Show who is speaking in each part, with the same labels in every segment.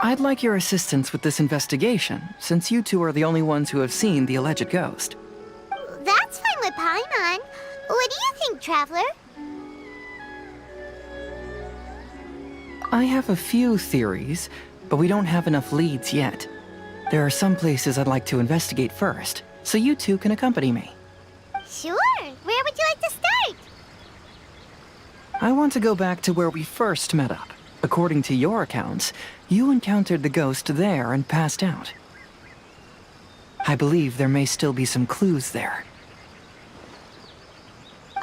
Speaker 1: I'd like your assistance with this investigation, since you two are the only ones who have seen the alleged ghost.
Speaker 2: That's fine with Paimon. What do you think, Traveler?
Speaker 1: I have a few theories, but we don't have enough leads yet. There are some places I'd like to investigate first, so you two can accompany me.
Speaker 2: Sure. Where would you like to start?
Speaker 1: I want to go back to where we first met up. According to your accounts, you encountered the ghost there and passed out. I believe there may still be some clues there.
Speaker 2: Do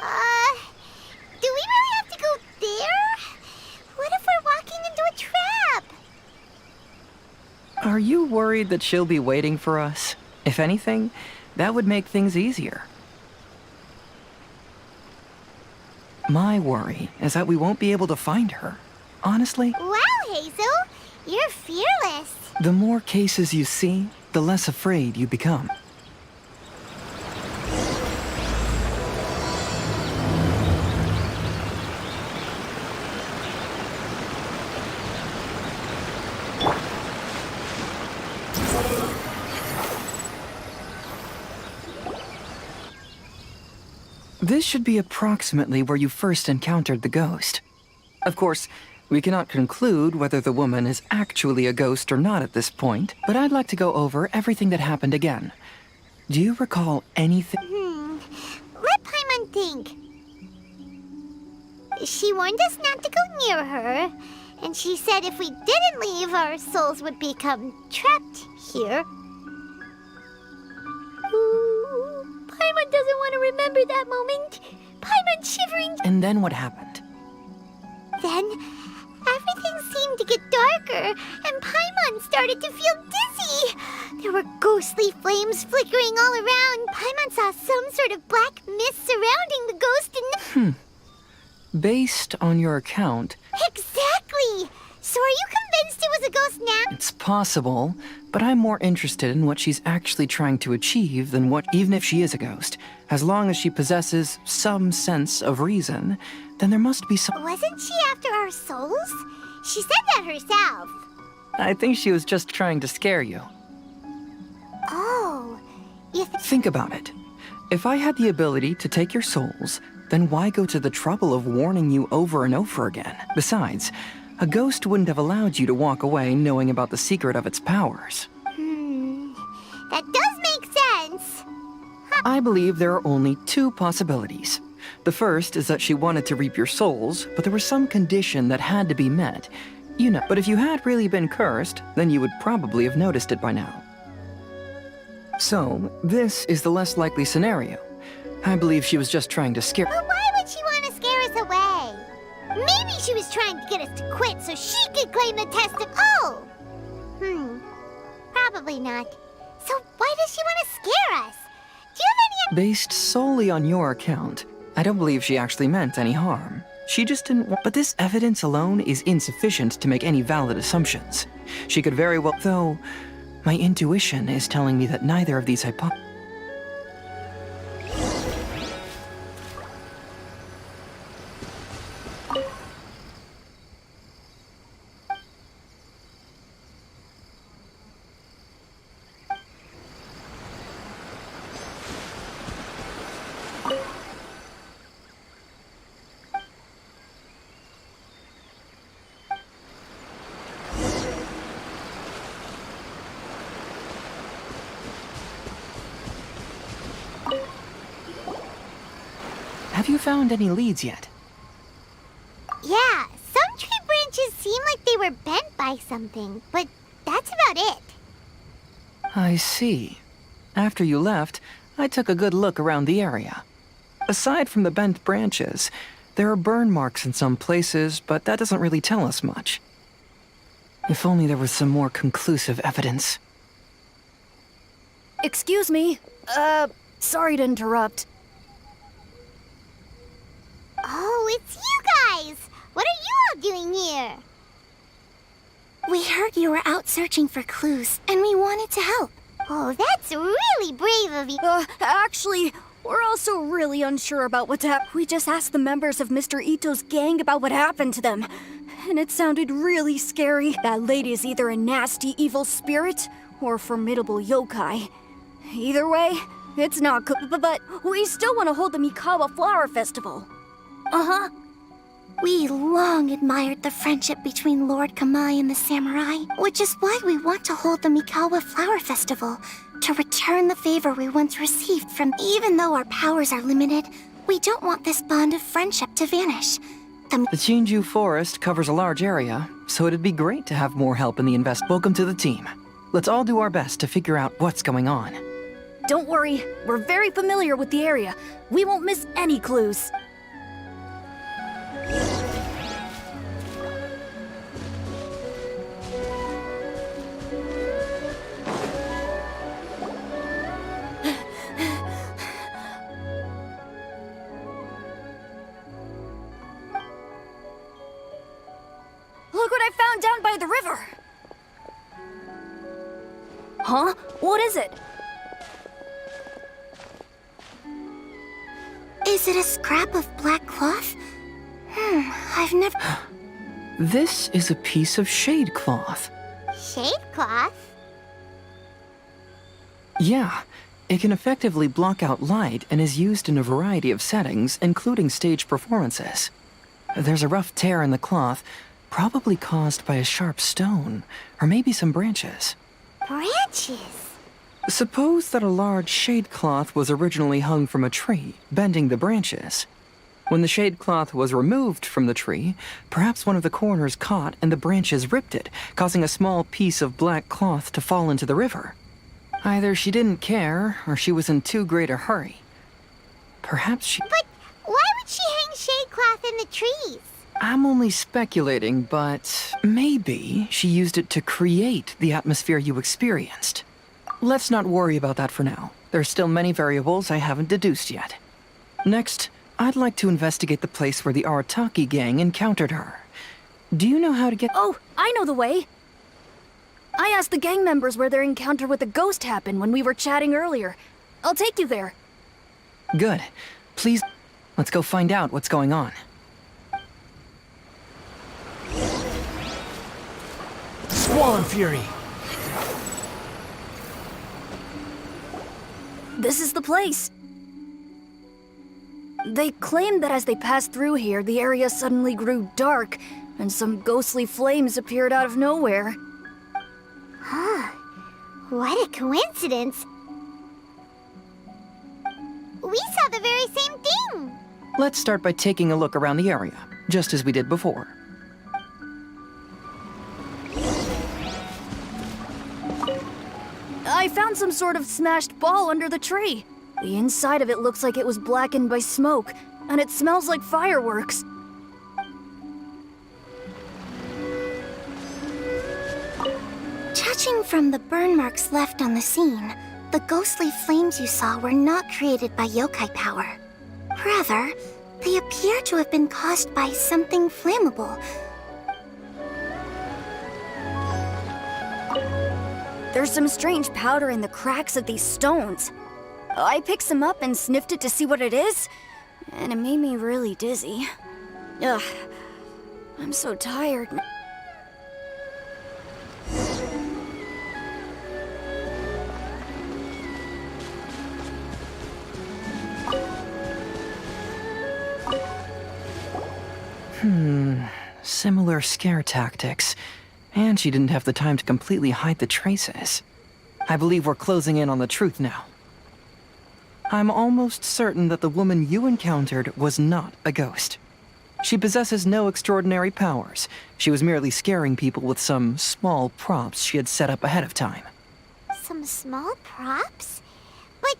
Speaker 2: we really have to go there? What if we're walking into a trap?
Speaker 1: Are you worried that she'll be waiting for us? If anything, that would make things easier. My worry is that we won't be able to find her. Honestly,
Speaker 2: Wow, Hazel. You're fearless.
Speaker 1: the more cases you see, the less afraid you become. This should be approximately where you first encountered the ghost. Of course, we cannot conclude whether the woman is actually a ghost or not at this point, but I'd like to go over everything that happened again. Do you recall anything?
Speaker 2: Let Paimon think. She warned us not to go near her, and she said if we didn't leave, our souls would become trapped here. Ooh, Paimon doesn't want to remember that moment. Paimon's shivering.
Speaker 1: And then what happened?
Speaker 2: Then, everything seemed to get darker, and Paimon started to feel dizzy. There were ghostly flames flickering all around. Paimon saw some sort of black mist surrounding the ghost and...
Speaker 1: Based on your account,
Speaker 2: Exactly! So are you convinced it was a ghost now?
Speaker 1: it's possible, but I'm more interested in what she's actually trying to achieve than what, even if she is a ghost. As long as she possesses some sense of reason, then there must be some...
Speaker 2: Wasn't she after our souls? She said that herself.
Speaker 1: I think she was just trying to scare you.
Speaker 2: Oh,
Speaker 1: Think about it. If I had the ability to take your souls, then why go to the trouble of warning you over and over again? Besides, a ghost wouldn't have allowed you to walk away knowing about the secret of its powers.
Speaker 2: that does make sense.
Speaker 1: I believe there are only two possibilities. The first is that she wanted to reap your souls, but there was some condition that had to be met. You know, but if you had really been cursed, then you would probably have noticed it by now. So, this is the less likely scenario. I believe she was just trying to scare...
Speaker 2: But why would she want to scare us away? Maybe she was trying to get us to quit so she could claim the test of... Oh! Probably not. So why does she want to scare us? Do you have any...
Speaker 1: Based solely on your account, I don't believe she actually meant any harm. She just didn't want... But this evidence alone is insufficient to make any valid assumptions. She could very well... Though, my intuition is telling me that neither of these hypotheses... Have you found any leads yet?
Speaker 2: Yeah, some tree branches seem like they were bent by something, but that's about it.
Speaker 1: I see. After you left, I took a good look around the area. Aside from the bent branches, there are burn marks in some places, but that doesn't really tell us much. If only there was some more conclusive evidence.
Speaker 3: Excuse me. Sorry to interrupt.
Speaker 2: Oh, it's you guys! What are you all doing here? We heard you were out searching for clues, and we wanted to help. Oh, that's really brave of you.
Speaker 3: Actually, We're also really unsure about what's happened. We just asked the members of Mr. Ito's gang about what happened to them. And it sounded really scary. That lady is either a nasty evil spirit or a formidable yokai. Either way, it's not good. But we still want to hold the Mikawa Flower Festival. Uh-huh.
Speaker 2: We long admired the friendship between Lord Kamai and the samurai, which is why we want to hold the Mikawa Flower Festival, to return the favor we once received from. Even though our powers are limited, we don't want this bond of friendship to vanish.
Speaker 1: The Chinju Forest covers a large area, so it'd be great to have more help in the invest. Welcome to the team. Let's all do our best to figure out what's going on.
Speaker 3: Don't worry, we're very familiar with the area. We won't miss any clues. Look what I found down by the river! Huh? What is it?
Speaker 2: Is it a scrap of black cloth? I've never...
Speaker 1: This is a piece of shade cloth.
Speaker 2: Shade cloth?
Speaker 1: Yeah, it can effectively block out light and is used in a variety of settings, including stage performances. There's a rough tear in the cloth, probably caused by a sharp stone, or maybe some branches.
Speaker 2: Branches?
Speaker 1: Suppose that a large shade cloth was originally hung from a tree, bending the branches. When the shade cloth was removed from the tree, perhaps one of the corners caught and the branches ripped it, causing a small piece of black cloth to fall into the river. Either she didn't care, or she was in too great a hurry. Perhaps she...
Speaker 2: But why would she hang shade cloth in the trees?
Speaker 1: I'm only speculating, but maybe she used it to create the atmosphere you experienced. Let's not worry about that for now. There's still many variables I haven't deduced yet. Next, I'd like to investigate the place where the Arataki gang encountered her. Do you know how to get...
Speaker 3: Oh, I know the way. I asked the gang members where their encounter with the ghost happened when we were chatting earlier. I'll take you there.
Speaker 1: Good. Please, let's go find out what's going on.
Speaker 4: Swollen Fury!
Speaker 3: This is the place. They claimed that as they passed through here, the area suddenly grew dark, and some ghostly flames appeared out of nowhere.
Speaker 2: What a coincidence. We saw the very same thing.
Speaker 1: Let's start by taking a look around the area, just as we did before.
Speaker 3: I found some sort of smashed ball under the tree. The inside of it looks like it was blackened by smoke, and it smells like fireworks.
Speaker 2: Judging from the burn marks left on the scene, the ghostly flames you saw were not created by yokai power. Rather, they appear to have been caused by something flammable.
Speaker 3: There's some strange powder in the cracks of these stones. I picked some up and sniffed it to see what it is, and it made me really dizzy. Ugh, I'm so tired.
Speaker 1: Similar scare tactics. And she didn't have the time to completely hide the traces. I believe we're closing in on the truth now. I'm almost certain that the woman you encountered was not a ghost. She possesses no extraordinary powers. She was merely scaring people with some small props she had set up ahead of time.
Speaker 2: Some small props? But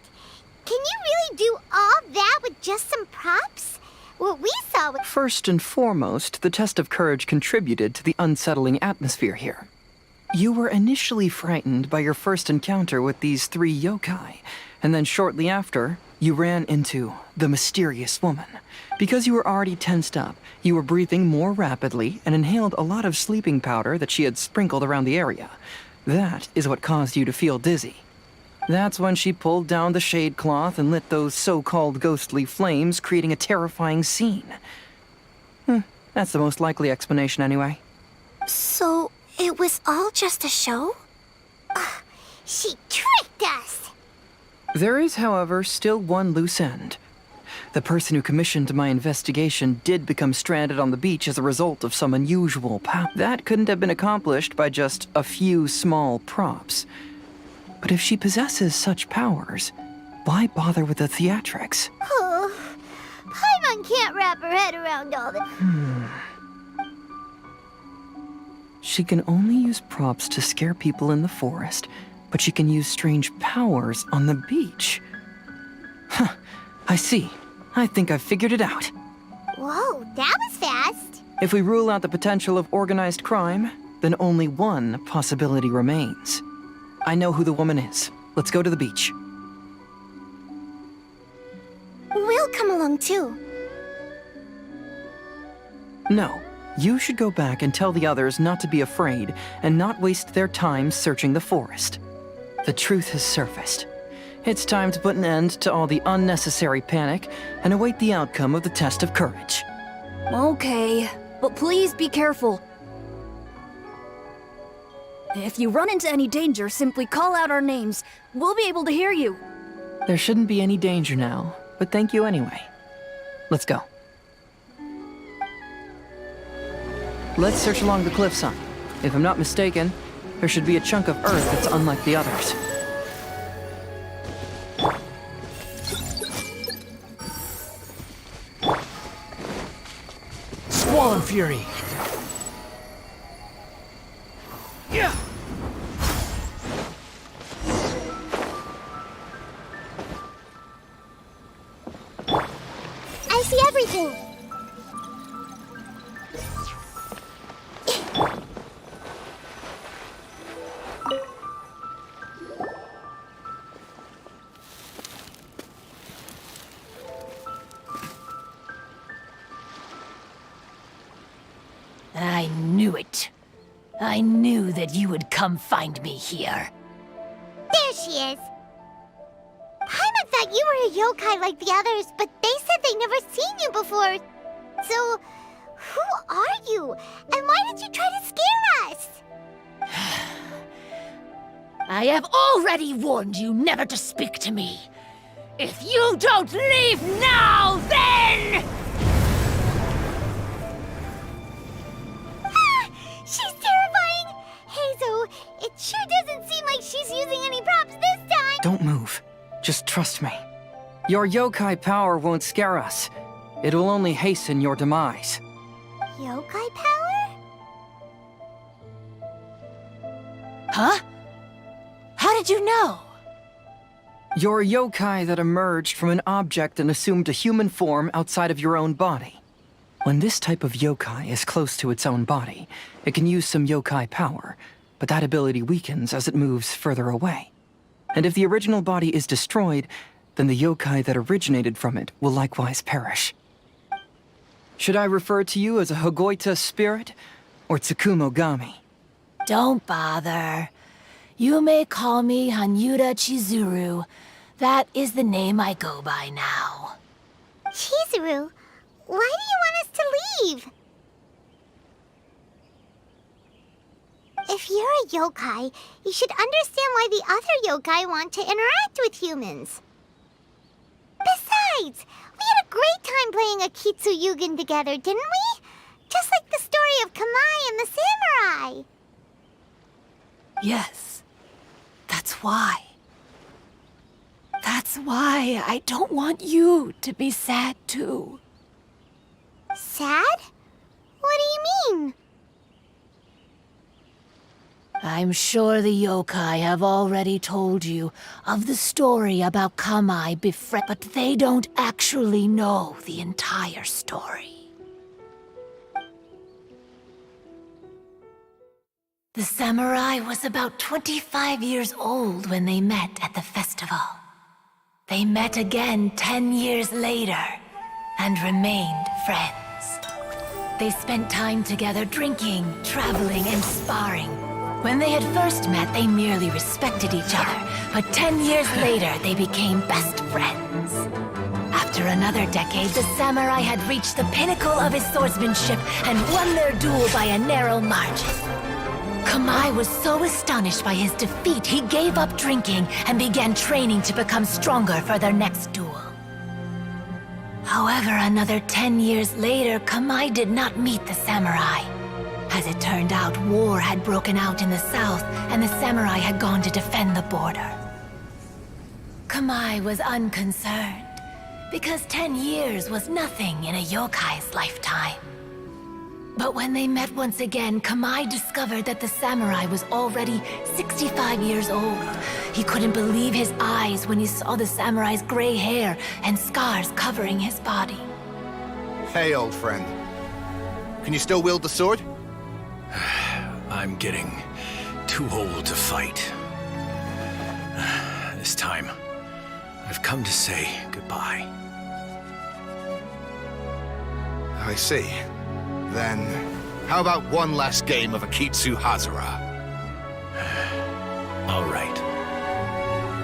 Speaker 2: can you really do all that with just some props? What we saw was...
Speaker 1: First and foremost, the test of courage contributed to the unsettling atmosphere here. You were initially frightened by your first encounter with these three yokai, and then shortly after, you ran into the mysterious woman. Because you were already tensed up, you were breathing more rapidly and inhaled a lot of sleeping powder that she had sprinkled around the area. That is what caused you to feel dizzy. That's when she pulled down the shade cloth and lit those so-called ghostly flames, creating a terrifying scene. That's the most likely explanation anyway.
Speaker 2: So, it was all just a show? She tricked us!
Speaker 1: There is, however, still one loose end. The person who commissioned my investigation did become stranded on the beach as a result of some unusual power. That couldn't have been accomplished by just a few small props. But if she possesses such powers, why bother with the theatrics?
Speaker 2: Oh, Paimon can't wrap her head around all the...
Speaker 1: She can only use props to scare people in the forest, but she can use strange powers on the beach. Huh, I see. I think I've figured it out.
Speaker 2: Whoa, that was fast.
Speaker 1: If we rule out the potential of organized crime, then only one possibility remains. I know who the woman is. Let's go to the beach.
Speaker 2: We'll come along too.
Speaker 1: No, you should go back and tell the others not to be afraid and not waste their time searching the forest. The truth has surfaced. It's time to put an end to all the unnecessary panic and await the outcome of the test of courage.
Speaker 3: Okay, but please be careful. If you run into any danger, simply call out our names. We'll be able to hear you.
Speaker 1: There shouldn't be any danger now, but thank you anyway. Let's go. Let's search along the cliffside. If I'm not mistaken, there should be a chunk of earth that's unlike the others.
Speaker 4: Squall Fury! Yeah!
Speaker 2: I see everything.
Speaker 5: I knew it. I knew that you would come find me here.
Speaker 2: There she is. Paimon thought you were a yokai like the others, but they said they never seen you before. So, who are you? And why did you try to scare us?
Speaker 5: I have already warned you never to speak to me. If you don't leave now, then...
Speaker 2: She's terrifying! Hazel, it sure doesn't seem like she's using any props this time!
Speaker 1: Don't move. Just trust me. Your yokai power won't scare us. It will only hasten your demise.
Speaker 2: Yokai power?
Speaker 5: Huh? How did you know?
Speaker 1: You're a yokai that emerged from an object and assumed a human form outside of your own body. When this type of yokai is close to its own body, it can use some yokai power, but that ability weakens as it moves further away. And if the original body is destroyed, then the yokai that originated from it will likewise perish. Should I refer to you as a Hagoita spirit or Tsukumogami?
Speaker 5: Don't bother. You may call me Hanyuda Chizuru. That is the name I go by now.
Speaker 2: Chizuru, why do you want us to leave? If you're a yokai, you should understand why the other yokai want to interact with humans. Besides, we had a great time playing Akitsu Yugen together, didn't we? Just like the story of Kamai and the samurai.
Speaker 5: Yes, that's why. That's why I don't want you to be sad too.
Speaker 2: Sad? What do you mean?
Speaker 5: I'm sure the yokai have already told you of the story about Kamai but they don't actually know the entire story. The samurai was about 25 years old when they met at the festival. They met again 10 years later and remained friends. They spent time together drinking, traveling, and sparring. When they had first met, they merely respected each other, but 10 years later, they became best friends. After another decade, the samurai had reached the pinnacle of his swordsmanship and won their duel by a narrow margin. Kamai was so astonished by his defeat, he gave up drinking and began training to become stronger for their next duel. However, another 10 years later, Kamai did not meet the samurai. As it turned out, war had broken out in the south, and the samurai had gone to defend the border. Kamai was unconcerned, because 10 years was nothing in a yokai's lifetime. But when they met once again, Kamai discovered that the samurai was already 65 years old. He couldn't believe his eyes when he saw the samurai's gray hair and scars covering his body.
Speaker 6: Hey, old friend. Can you still wield the sword?
Speaker 4: I'm getting too old to fight. This time, I've come to say goodbye.
Speaker 6: I see. Then, how about one last game of Akitsu Hazara?
Speaker 4: All right.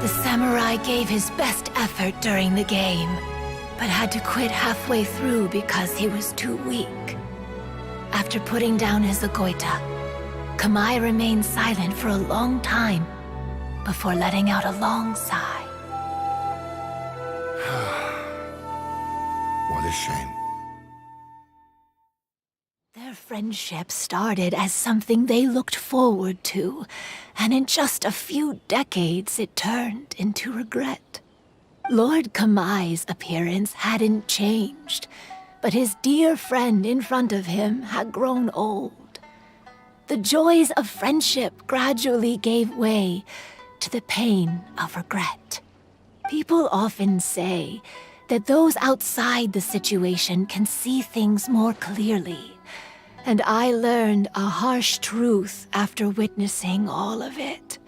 Speaker 5: The samurai gave his best effort during the game, but had to quit halfway through because he was too weak. After putting down his agoita, Kamai remained silent for a long time before letting out a long sigh.
Speaker 6: What a shame.
Speaker 5: Their friendship started as something they looked forward to, and in just a few decades it turned into regret. Lord Kamai's appearance hadn't changed, but his dear friend in front of him had grown old. The joys of friendship gradually gave way to the pain of regret. People often say that those outside the situation can see things more clearly, and I learned a harsh truth after witnessing all of it.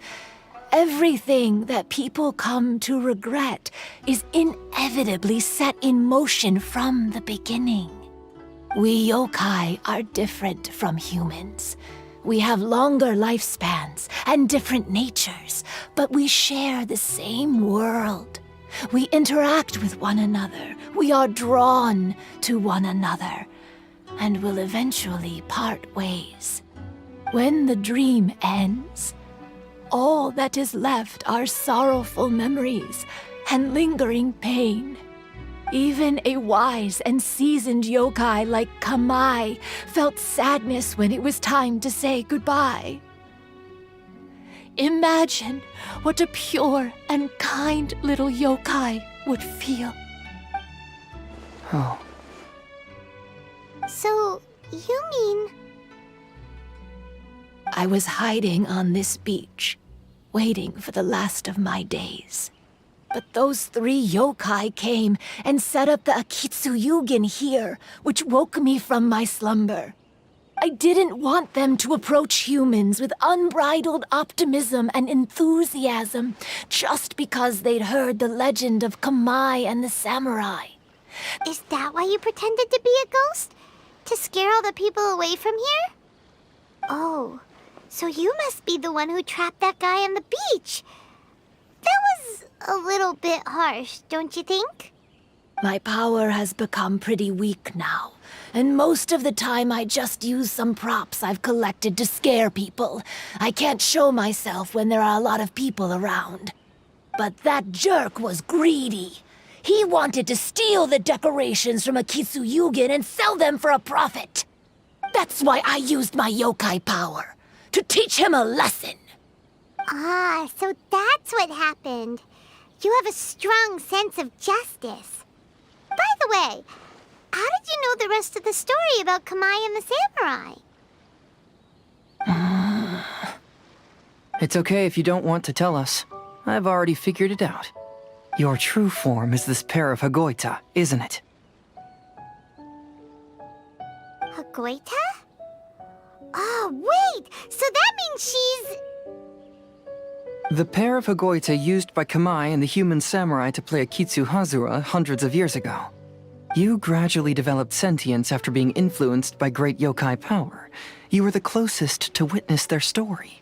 Speaker 5: Everything that people come to regret is inevitably set in motion from the beginning. We yokai are different from humans. We have longer lifespans and different natures, but we share the same world. We interact with one another. We are drawn to one another, and will eventually part ways. When the dream ends, all that is left are sorrowful memories and lingering pain. Even a wise and seasoned yokai like Kamai felt sadness when it was time to say goodbye. Imagine what a pure and kind little yokai would feel.
Speaker 1: Oh,
Speaker 2: So, you mean...
Speaker 5: I was hiding on this beach, waiting for the last of my days. But those 3 yokai came and set up the Akitsu Yugen here, which woke me from my slumber. I didn't want them to approach humans with unbridled optimism and enthusiasm just because they'd heard the legend of Kamai and the samurai.
Speaker 2: Is that why you pretended to be a ghost? To scare all the people away from here? Oh, so you must be the one who trapped that guy on the beach. That was a little bit harsh, don't you think?
Speaker 5: My power has become pretty weak now, and most of the time I just use some props I've collected to scare people. I can't show myself when there are a lot of people around. But that jerk was greedy. He wanted to steal the decorations from Akitsu Yugen and sell them for a profit. That's why I used my yokai power, to teach him a lesson.
Speaker 2: Ah, so that's what happened. You have a strong sense of justice. By the way, how did you know the rest of the story about Kamai and the samurai?
Speaker 1: it's okay if you don't want to tell us. I've already figured it out. Your true form is this pair of Hagoita, isn't it?
Speaker 2: Hagoita? Oh, wait! So that means she's...
Speaker 1: The pair of Hagoita used by Kamai and the human samurai to play Akitsu Hazura hundreds of years ago. You gradually developed sentience after being influenced by great yokai power. You were the closest to witness their story.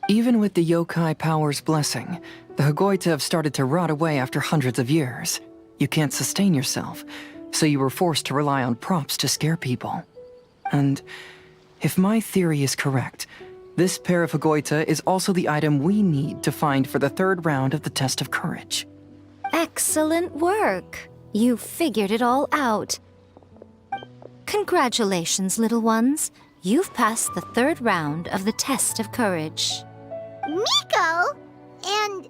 Speaker 1: Even with the yokai power's blessing, the Hagoita have started to rot away after hundreds of years. You can't sustain yourself, so you were forced to rely on props to scare people. And if my theory is correct, this pair of Hagoita is also the item we need to find for the third round of the test of courage.
Speaker 3: Excellent work. You figured it all out. Congratulations, little ones. You've passed the third round of the test of courage.
Speaker 2: Miko? And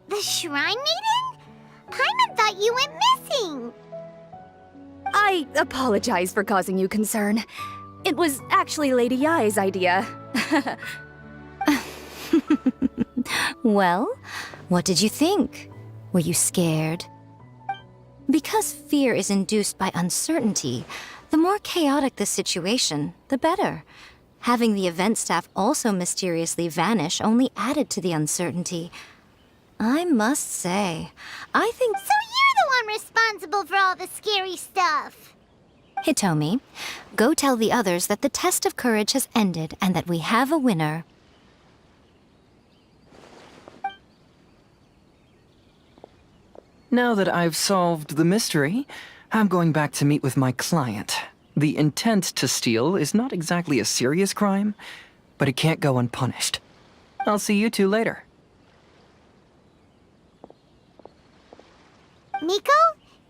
Speaker 2: the Shrine Maiden? Paimon thought you went missing.
Speaker 3: I apologize for causing you concern. It was actually Lady Yai's idea. Well, what did you think? Were you scared? Because fear is induced by uncertainty, the more chaotic the situation, the better. Having the event staff also mysteriously vanish only added to the uncertainty. I must say, I think...
Speaker 2: So you're the one responsible for all the scary stuff.
Speaker 3: Hitomi, go tell the others that the test of courage has ended and that we have a winner.
Speaker 1: Now that I've solved the mystery, I'm going back to meet with my client. The intent to steal is not exactly a serious crime, but it can't go unpunished. I'll see you two later.
Speaker 2: Miko,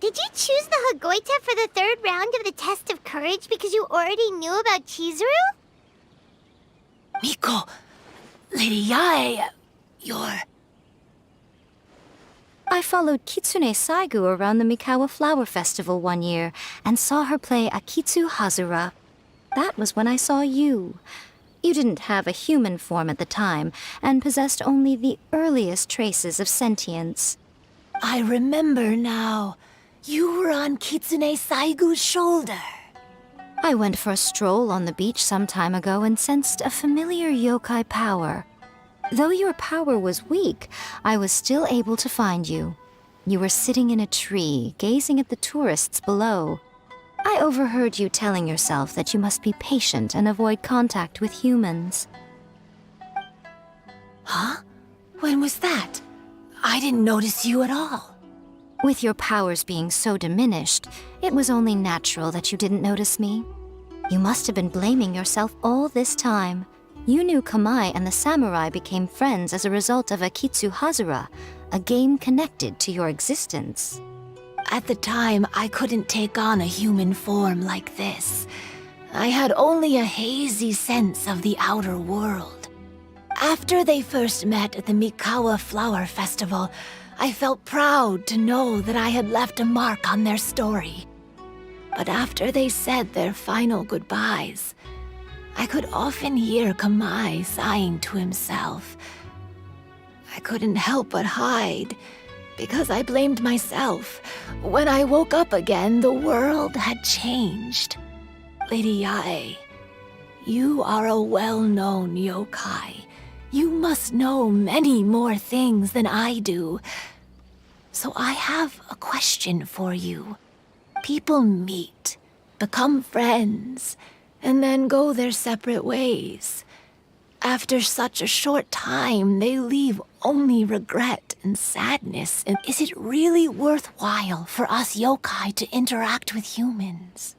Speaker 2: did you choose the Hagoita for the third round of the test of courage because you already knew about Chizuru?
Speaker 5: Miko, Lady Yae, you're...
Speaker 3: I followed Kitsune Saigu around the Mikawa Flower Festival one year and saw her play Akitsu Hazura. That was when I saw you. You didn't have a human form at the time and possessed only the earliest traces of sentience.
Speaker 5: I remember now. You were on Kitsune Saigu's shoulder.
Speaker 3: I went for a stroll on the beach some time ago and sensed a familiar yokai power. Though your power was weak, I was still able to find you. You were sitting in a tree, gazing at the tourists below. I overheard you telling yourself that you must be patient and avoid contact with humans.
Speaker 5: Huh? When was that? I didn't notice you at all.
Speaker 3: With your powers being so diminished, it was only natural that you didn't notice me. You must have been blaming yourself all this time. You knew Kamai and the samurai became friends as a result of Akitsu Hazura, a game connected to your existence.
Speaker 5: At the time, I couldn't take on a human form like this. I had only a hazy sense of the outer world. After they first met at the Mikawa Flower Festival, I felt proud to know that I had left a mark on their story. But after they said their final goodbyes, I could often hear Kamai sighing to himself. I couldn't help but hide, because I blamed myself. When I woke up again, the world had changed. Lady Yae, you are a well-known yokai. You must know many more things than I do. So I have a question for you. People meet, become friends, and then go their separate ways. After such a short time, they leave only regret and sadness. And is it really worthwhile for us yokai to interact with humans?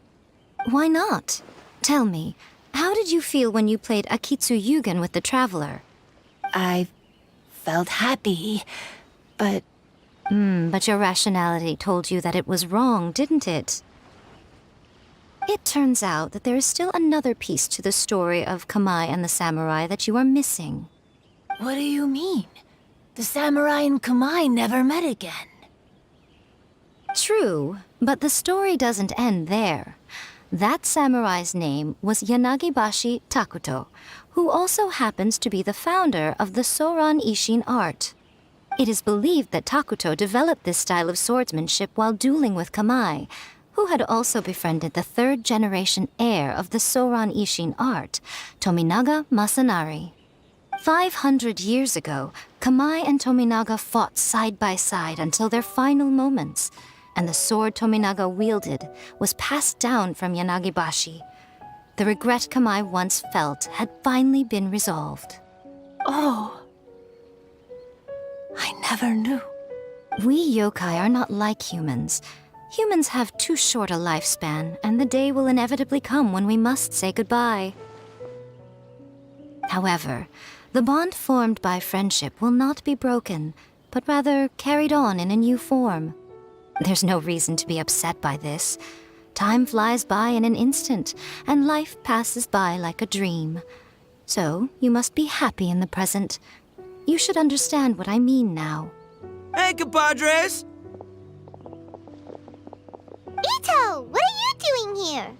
Speaker 3: Why not? Tell me, how did you feel when you played Akitsu Yugen with the Traveler?
Speaker 5: I felt happy, but...
Speaker 3: But your rationality told you that it was wrong, didn't it? It turns out that there is still another piece to the story of Kamai and the samurai that you are missing.
Speaker 5: What do you mean? The samurai and Kamai never met again.
Speaker 3: True, but the story doesn't end there. That samurai's name was Yanagibashi Takuto, who also happens to be the founder of the Soran Ishin art. It is believed that Takuto developed this style of swordsmanship while dueling with Kamai, who had also befriended the third-generation heir of the Soran Ishin art, Tominaga Masanari. 500 years ago, Kamai and Tominaga fought side by side until their final moments, and the sword Tominaga wielded was passed down from Yanagibashi. The regret Kamai once felt had finally been resolved.
Speaker 5: Oh. I never knew.
Speaker 7: We yokai are not like humans. Humans have too short a lifespan, and the day will inevitably come when we must say goodbye. However, the bond formed by friendship will not be broken, but rather carried on in a new form. There's no reason to be upset by this. Time flies by in an instant, and life passes by like a dream. So, you must be happy in the present. You should understand what I mean now.
Speaker 8: Hey, compadres!
Speaker 2: Ito, what are you doing here?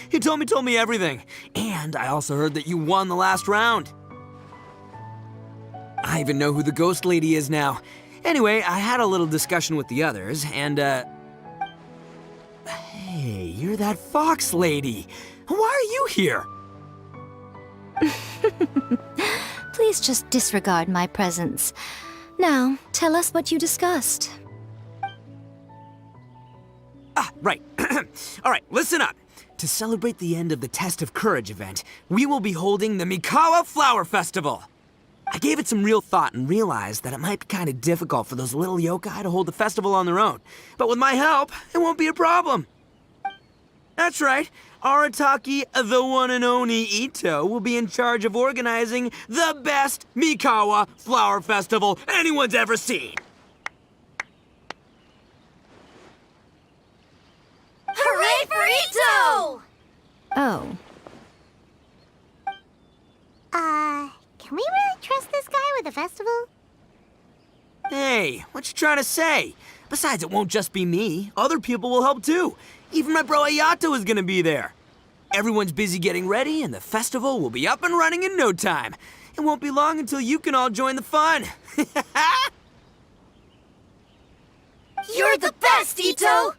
Speaker 8: Hitomi told me everything. And I also heard that you won the last round. I even know who the ghost lady is now. Anyway, I had a little discussion with the others, and, Hey, you're that fox lady. Why are you here?
Speaker 7: Please just disregard my presence. Now, tell us what you discussed.
Speaker 8: Right. All right, listen up. To celebrate the end of the Test of Courage event, we will be holding the Mikawa Flower Festival. I gave it some real thought and realized that it might be kind of difficult for those little yokai to hold the festival on their own. But with my help, it won't be a problem. That's right. Arataki, the one and only Ito, will be in charge of organizing the best Mikawa Flower Festival anyone's ever seen.
Speaker 3: Hooray for Ito!
Speaker 7: Oh,
Speaker 2: Can we really trust this guy with the festival?
Speaker 8: Hey, what you trying to say? Besides, it won't just be me. Other people will help too. Even my bro Ayato is gonna be there. Everyone's busy getting ready, and the festival will be up and running in no time. It won't be long until you can all join the fun.
Speaker 3: You're the best, Ito!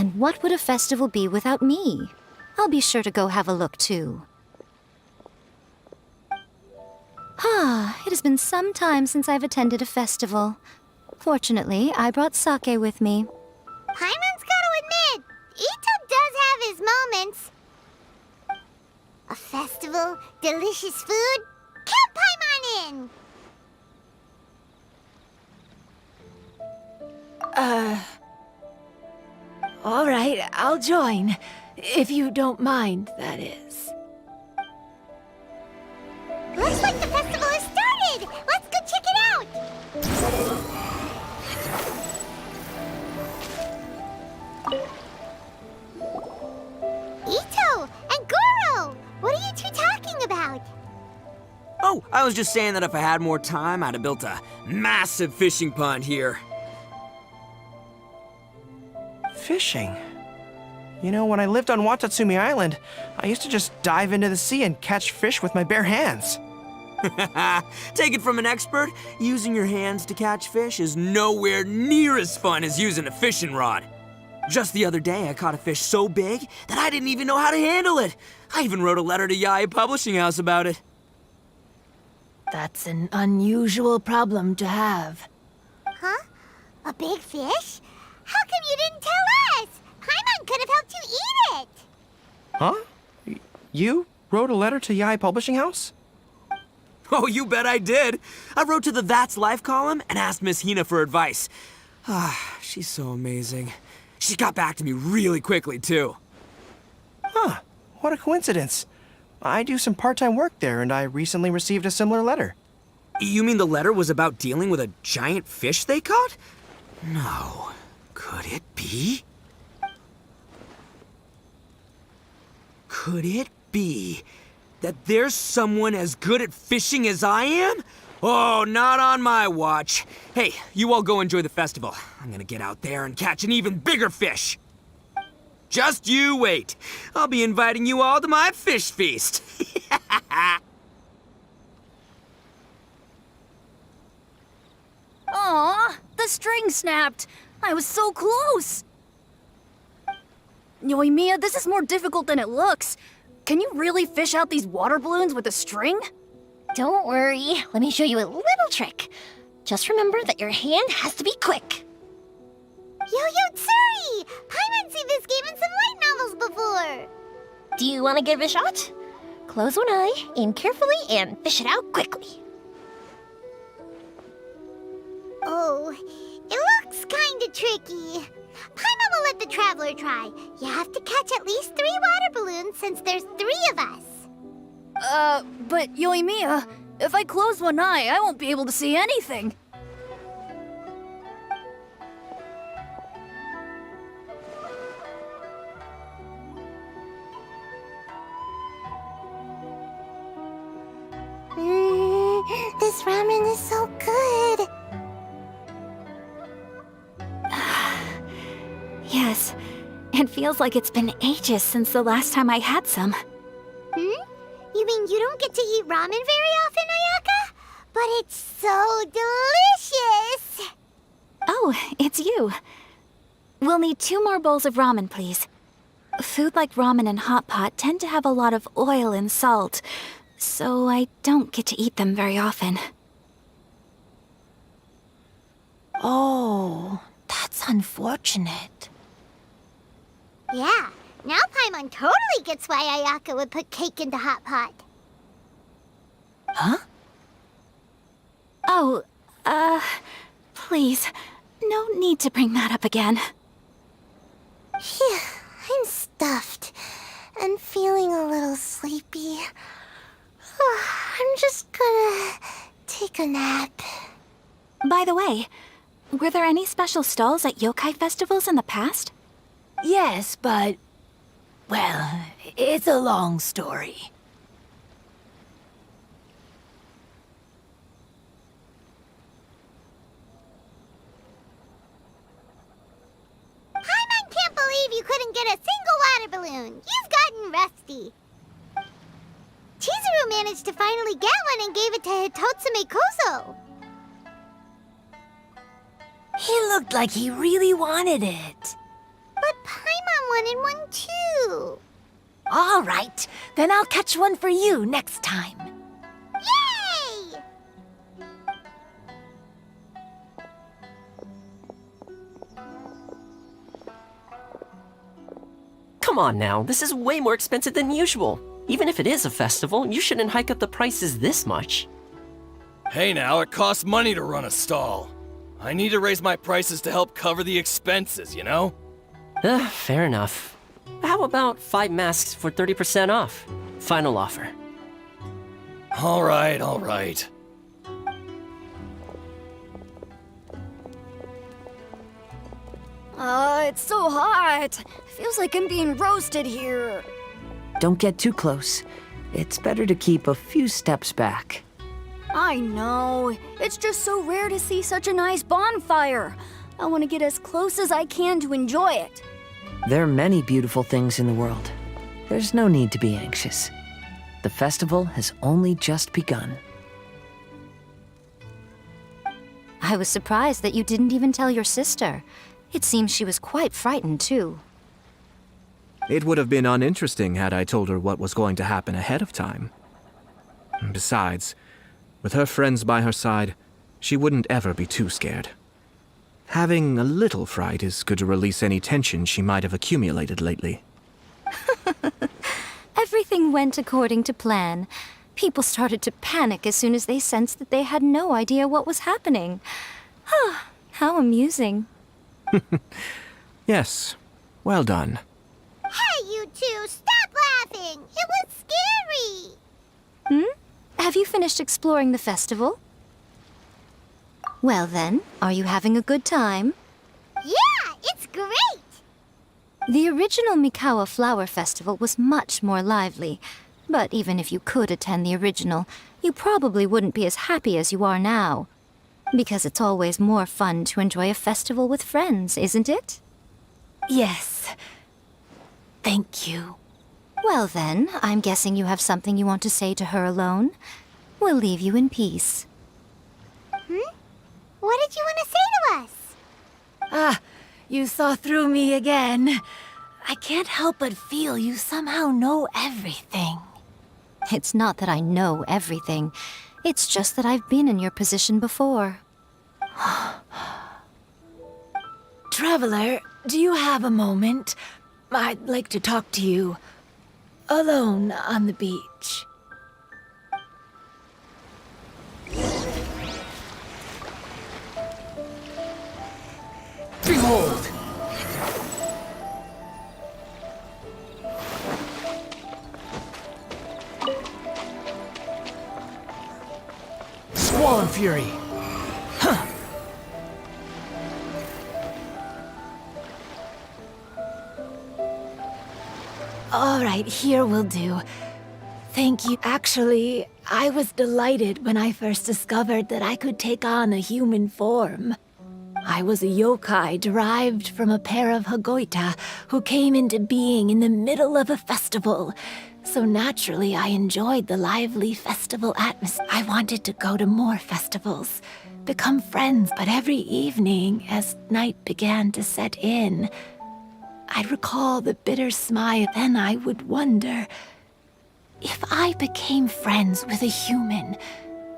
Speaker 7: and what would a festival be without me? I'll be sure to go have a look too. It has been some time since I've attended a festival. Fortunately, I brought sake with me.
Speaker 2: Paimon's gotta admit, Ito does have his moments. A festival, delicious food, count Paimon in!
Speaker 5: All right, I'll join. If you don't mind, that is.
Speaker 2: Looks like the festival has started! Let's go check it out! Ito and Goro! What are you two talking about?
Speaker 8: Oh, I was just saying that if I had more time, I'd have built a massive fishing pond here.
Speaker 9: Fishing? You know, when I lived on Watatsumi Island, I used to just dive into the sea and catch fish with my bare hands.
Speaker 8: Take it from an expert, using your hands to catch fish is nowhere near as fun as using a fishing rod. Just the other day, I caught a fish so big that I didn't even know how to handle it. I even wrote a letter to Yae Publishing House about it.
Speaker 5: That's an unusual problem to have.
Speaker 2: Huh? A big fish? How come you didn't tell us? Paimon could have helped you eat it!
Speaker 9: Huh? You wrote a letter to Yae Publishing House?
Speaker 8: Oh, you bet I did. I wrote to the That's Life column and asked Miss Hina for advice. She's so amazing. She got back to me really quickly, too.
Speaker 9: Huh, what a coincidence. I do some part-time work there, and I recently received a similar letter.
Speaker 8: You mean the letter was about dealing with a giant fish they caught? No. Could it be? Could it be that there's someone as good at fishing as I am? Oh, not on my watch. Hey, you all go enjoy the festival. I'm gonna get out there and catch an even bigger fish. Just you wait. I'll be inviting you all to my fish feast.
Speaker 3: Aw, the string snapped. I was so close. Yoimiya, this is more difficult than it looks. can you really fish out these water balloons with a string?
Speaker 2: Don't worry, let me show you a little trick. Just remember that your hand has to be quick. Yo-Yo Tsuri! Paimon's seen this game in some light novels before. Do you want to give it a shot? Close one eye, aim carefully, and fish it out quickly. Oh, it looks kinda tricky. Paimon will let the traveler try. You have to catch at least 3 water balloons since there's 3 of us.
Speaker 3: But Yoimiya, if I close one eye, I won't be able to see anything.
Speaker 2: This ramen is so good.
Speaker 5: Yes, it feels like it's been ages since the last time I had some.
Speaker 2: You mean you don't get to eat ramen very often, Ayaka? But it's so delicious!
Speaker 5: Oh, it's you. We'll need 2 more bowls of ramen, please. Food like ramen and hot pot tend to have a lot of oil and salt, so I don't get to eat them very often.
Speaker 7: Oh, that's unfortunate.
Speaker 2: Yeah, now Paimon totally gets why Ayaka would put cake into hot pot.
Speaker 7: Huh?
Speaker 5: Oh, please, no need to bring that up again.
Speaker 2: Phew, I'm stuffed and feeling a little sleepy. I'm just gonna take a nap.
Speaker 5: By the way, were there any special stalls at yokai festivals in the past?
Speaker 7: Yes, but... well, it's a long story.
Speaker 2: Paimon can't believe you couldn't get a single water balloon. You've gotten rusty. Chizuru managed to finally get one and gave it to Hitotsume Kozo.
Speaker 7: He looked like he really wanted it.
Speaker 2: But Paimon wanted one too.
Speaker 7: All right, then I'll catch one for you next time.
Speaker 2: Yay!
Speaker 10: Come on now, this is way more expensive than usual. Even if it is a festival, you shouldn't hike up the prices this much.
Speaker 11: Hey now, it costs money to run a stall. I need to raise my prices to help cover the expenses, you know?
Speaker 10: Fair enough. How about 5 masks for 30% off? Final offer.
Speaker 11: All right.
Speaker 3: It's so hot. Feels like I'm being roasted here.
Speaker 1: Don't get too close. It's better to keep a few steps back.
Speaker 3: I know. It's just so rare to see such a nice bonfire. I want to get as close as I can to enjoy it.
Speaker 1: There are many beautiful things in the world. There's no need to be anxious. The festival has only just begun.
Speaker 7: I was surprised that you didn't even tell your sister. It seems she was quite frightened, too.
Speaker 4: It would have been uninteresting had I told her what was going to happen ahead of time. Besides, with her friends by her side, she wouldn't ever be too scared. Having a little fright is good to release any tension she might have accumulated lately.
Speaker 7: Everything went according to plan. People started to panic as soon as they sensed that they had no idea what was happening. How amusing.
Speaker 4: Yes, well done.
Speaker 2: Hey, you two, stop laughing! It was scary!
Speaker 7: Have you finished exploring the festival? Well then, are you having a good time?
Speaker 2: Yeah, it's great!
Speaker 7: The original Mikawa Flower Festival was much more lively, but even if you could attend the original, you probably wouldn't be as happy as you are now. Because it's always more fun to enjoy a festival with friends, isn't it?
Speaker 5: Yes. Thank you.
Speaker 7: Well then, I'm guessing you have something you want to say to her alone. We'll leave you in peace.
Speaker 2: What did you want to say to us?
Speaker 5: You saw through me again. I can't help but feel you somehow know everything.
Speaker 7: It's not that I know everything. It's just that I've been in your position before.
Speaker 5: Traveler, do you have a moment? I'd like to talk to you. Alone on the beach.
Speaker 11: Behold! Squall and Fury!
Speaker 5: All right, here will do. Thank you. Actually, I was delighted when I first discovered that I could take on a human form. I was a yokai derived from a pair of Hagoita who came into being in the middle of a festival. So naturally, I enjoyed the lively festival atmosphere. I wanted to go to more festivals, become friends, but every evening, as night began to set in, I'd recall the bitter smile. Then I would wonder, if I became friends with a human,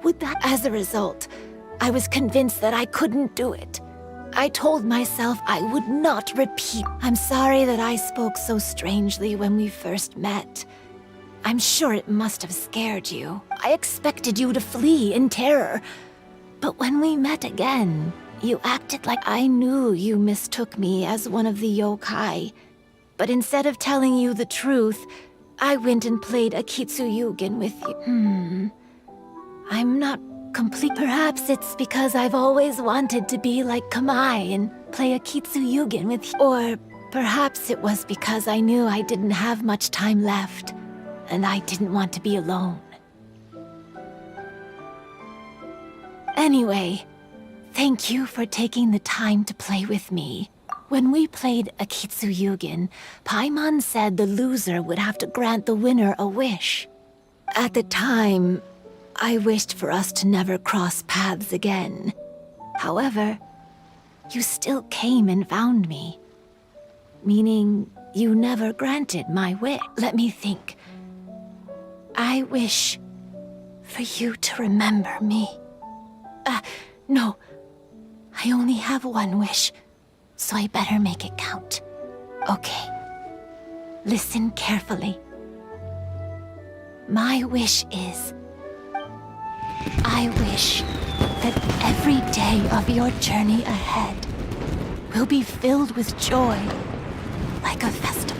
Speaker 5: would that... As a result, I was convinced that I couldn't do it. I told myself I would not repeat. I'm sorry that I spoke so strangely when we first met. I'm sure it must have scared you. I expected you to flee in terror. But when we met again, you acted like I knew you mistook me as one of the yokai. But instead of telling you the truth, I went and played a Kitsuyugen with you. I'm not complete. Perhaps it's because I've always wanted to be like Kamai and play a Kitsuyugen with you. Or perhaps it was because I knew I didn't have much time left, and I didn't want to be alone. Anyway, thank you for taking the time to play with me. When we played a Kitsuyugen, Paimon said the loser would have to grant the winner a wish. At the time, I wished for us to never cross paths again. However, you still came and found me. Meaning, you never granted my wish. Let me think. I wish for you to remember me. No. I only have one wish, so I better make it count. Okay. Listen carefully. My wish is... I wish that every day of your journey ahead will be filled with joy, like a festival.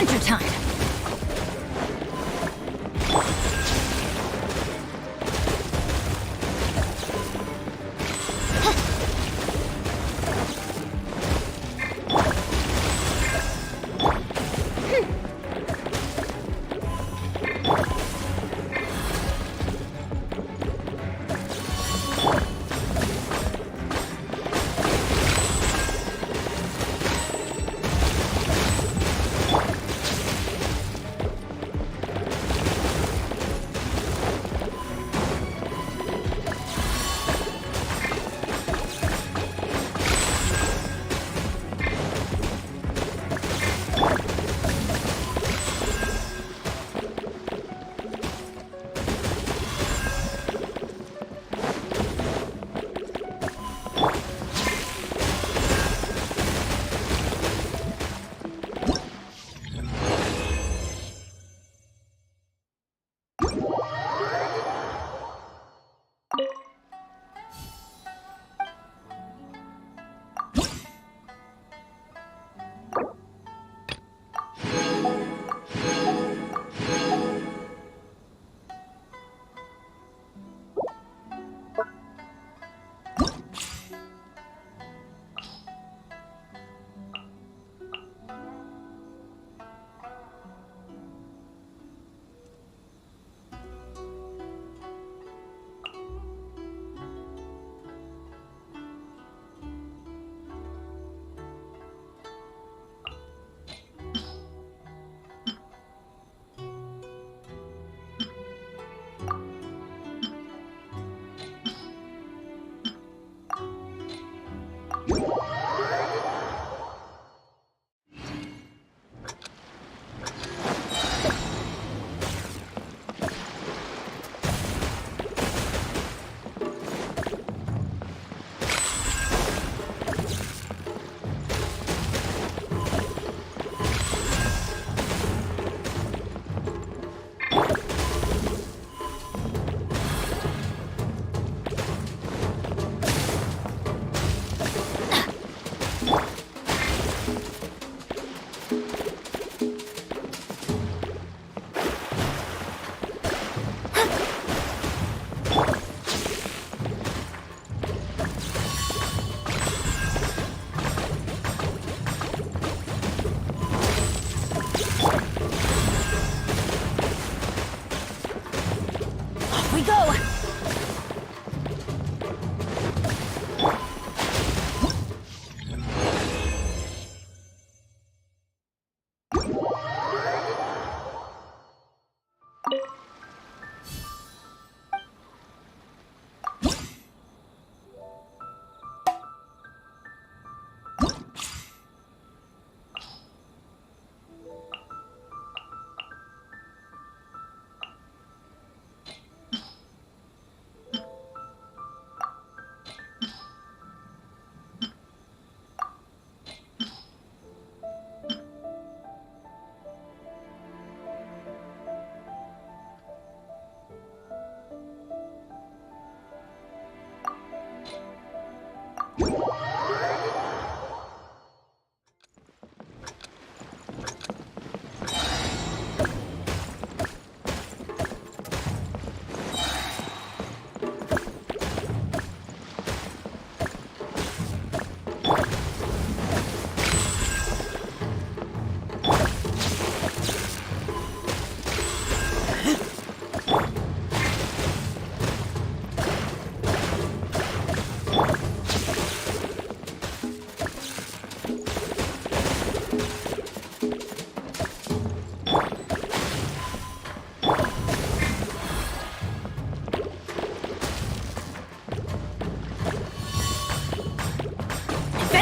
Speaker 5: Adventure time!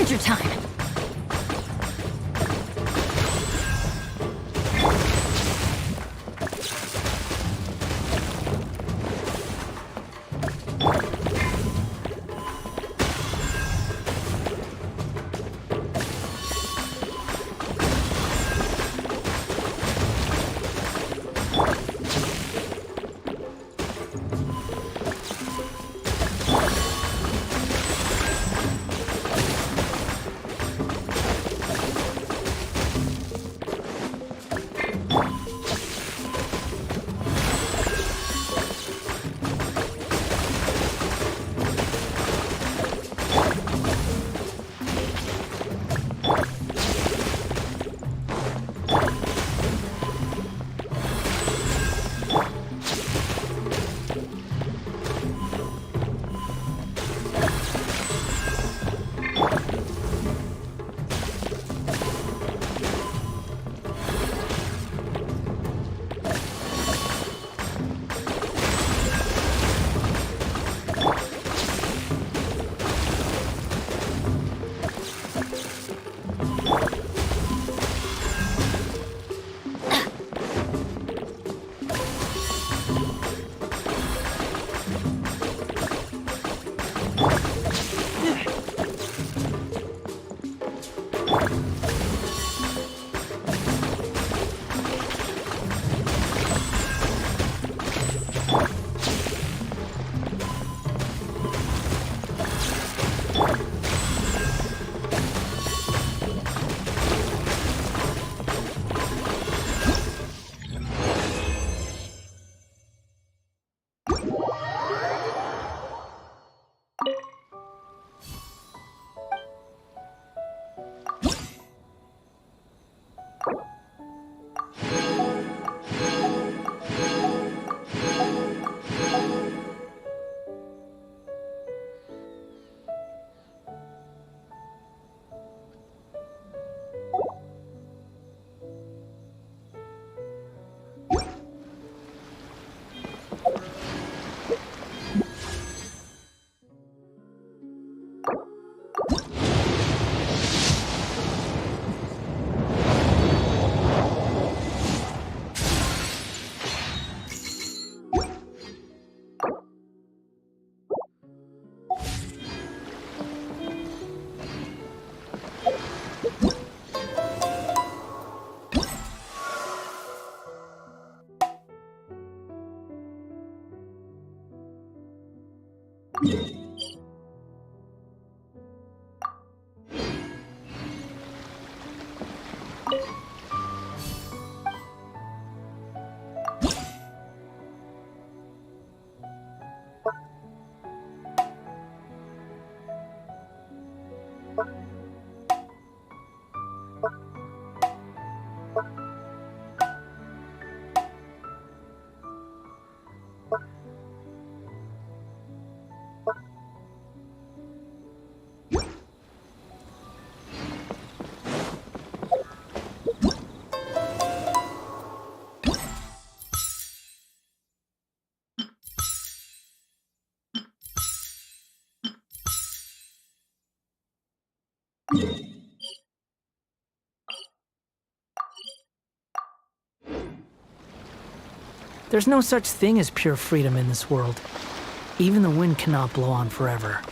Speaker 5: Adventure time!
Speaker 12: There's no such thing as pure freedom in this world. Even the wind cannot blow on forever.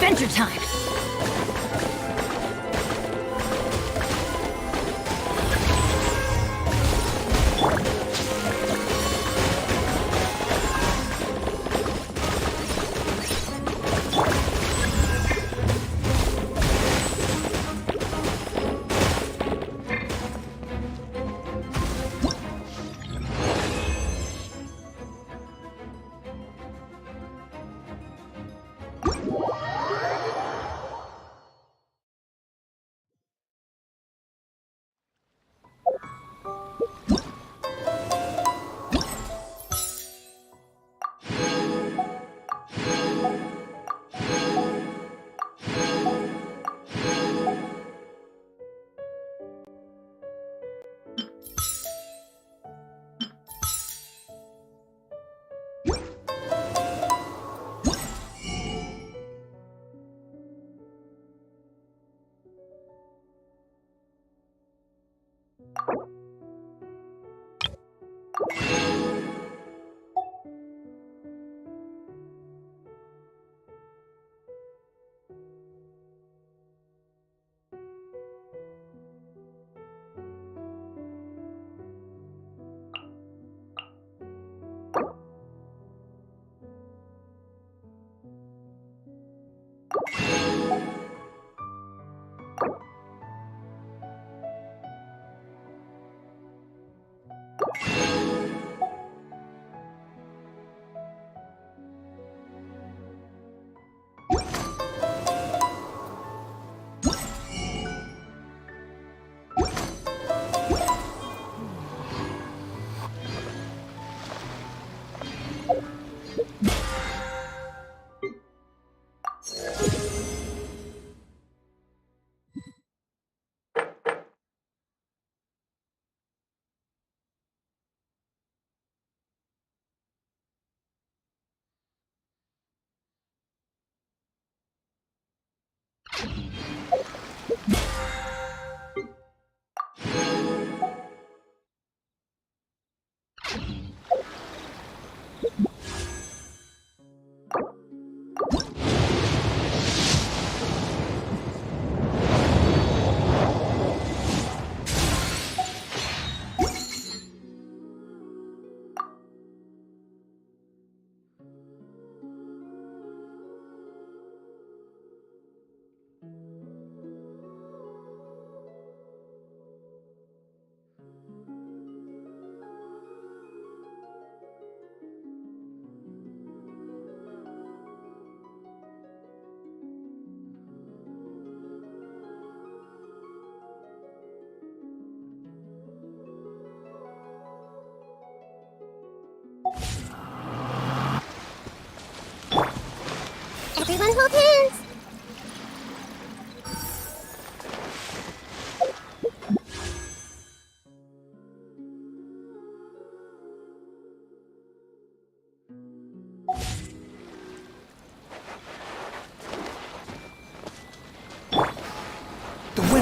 Speaker 5: Adventure time!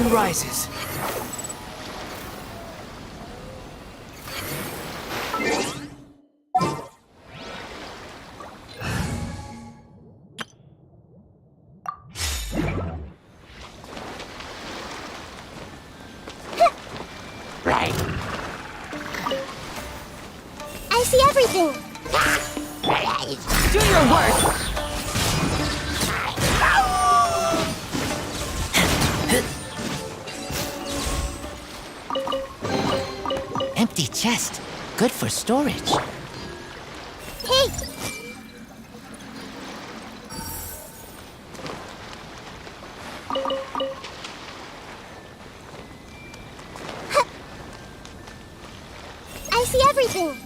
Speaker 8: sun rises.
Speaker 2: I see everything.
Speaker 5: Do your worst!
Speaker 13: Empty chest. Good for storage.
Speaker 2: Hey! I see everything.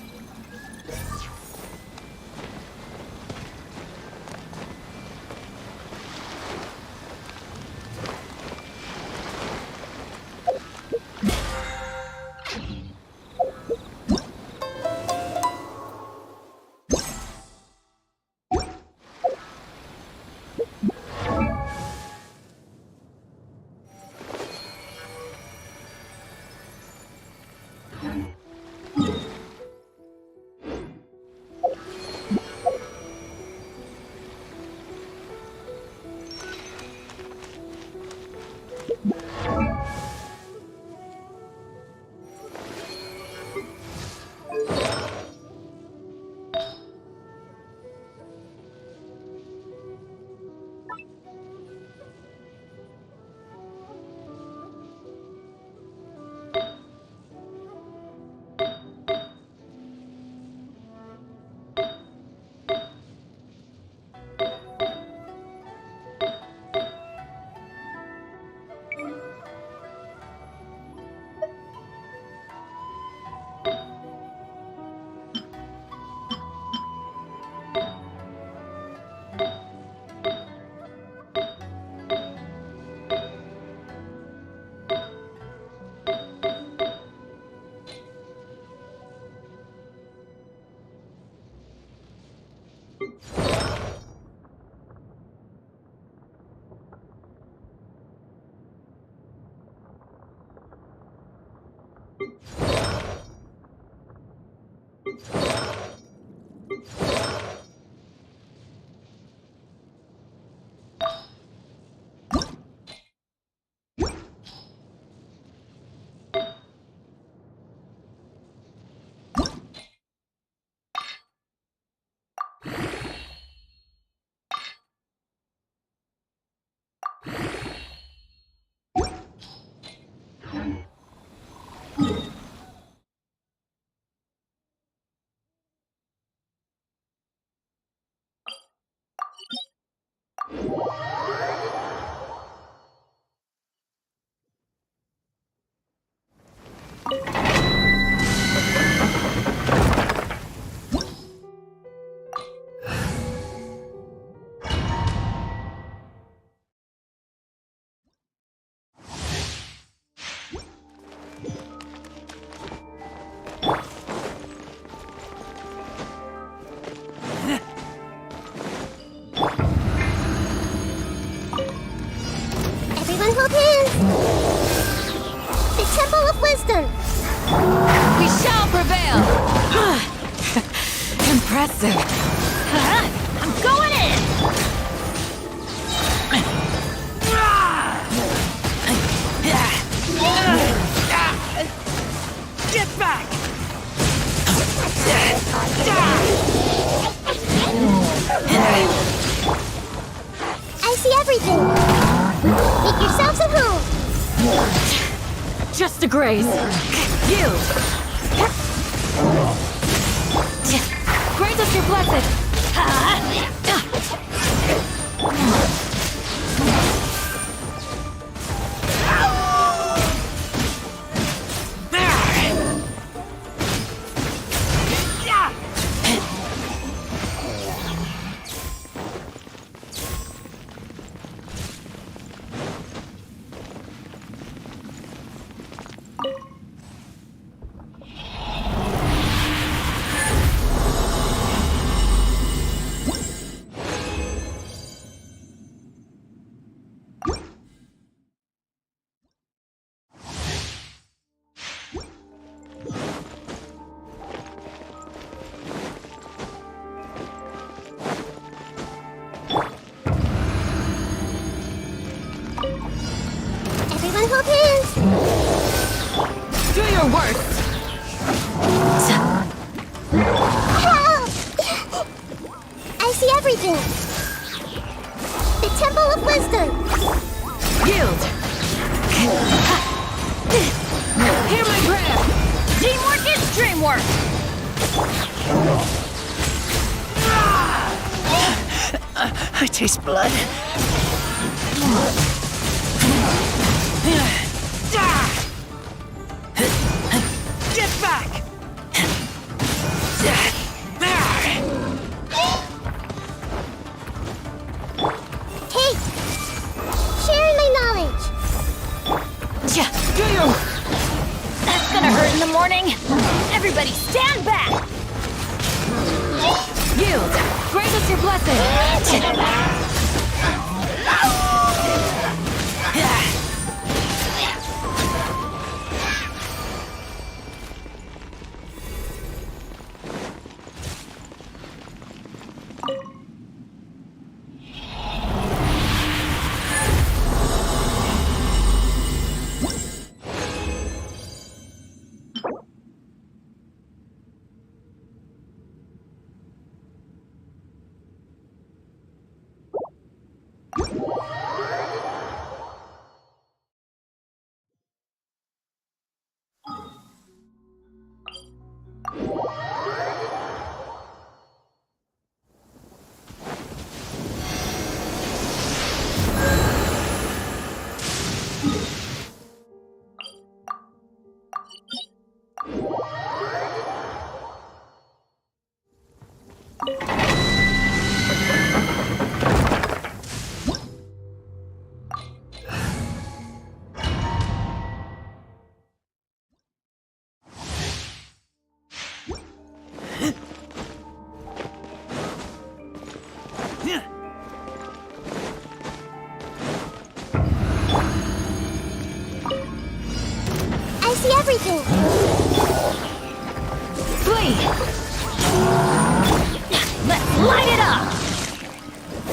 Speaker 2: Everyone hold hands. The Temple of Wisdom.
Speaker 5: We shall prevail! Impressive. I'm going in!
Speaker 8: Get back!
Speaker 2: I see everything. Make yourselves at home.
Speaker 5: Just a grace. You! Grant us your blessing!
Speaker 2: Everyone hold hands!
Speaker 5: Do your worst!
Speaker 2: Help! I see everything! The Temple of Wisdom!
Speaker 5: Yield! Hear my prayer! Teamwork is dreamwork! I taste blood. Get back!
Speaker 2: Hey! Sharing my knowledge!
Speaker 5: Do your work! That's gonna hurt in the morning! Everybody stand back! Yield! Grant us your blessing!
Speaker 2: I see everything!
Speaker 5: Flee! Let's light it up!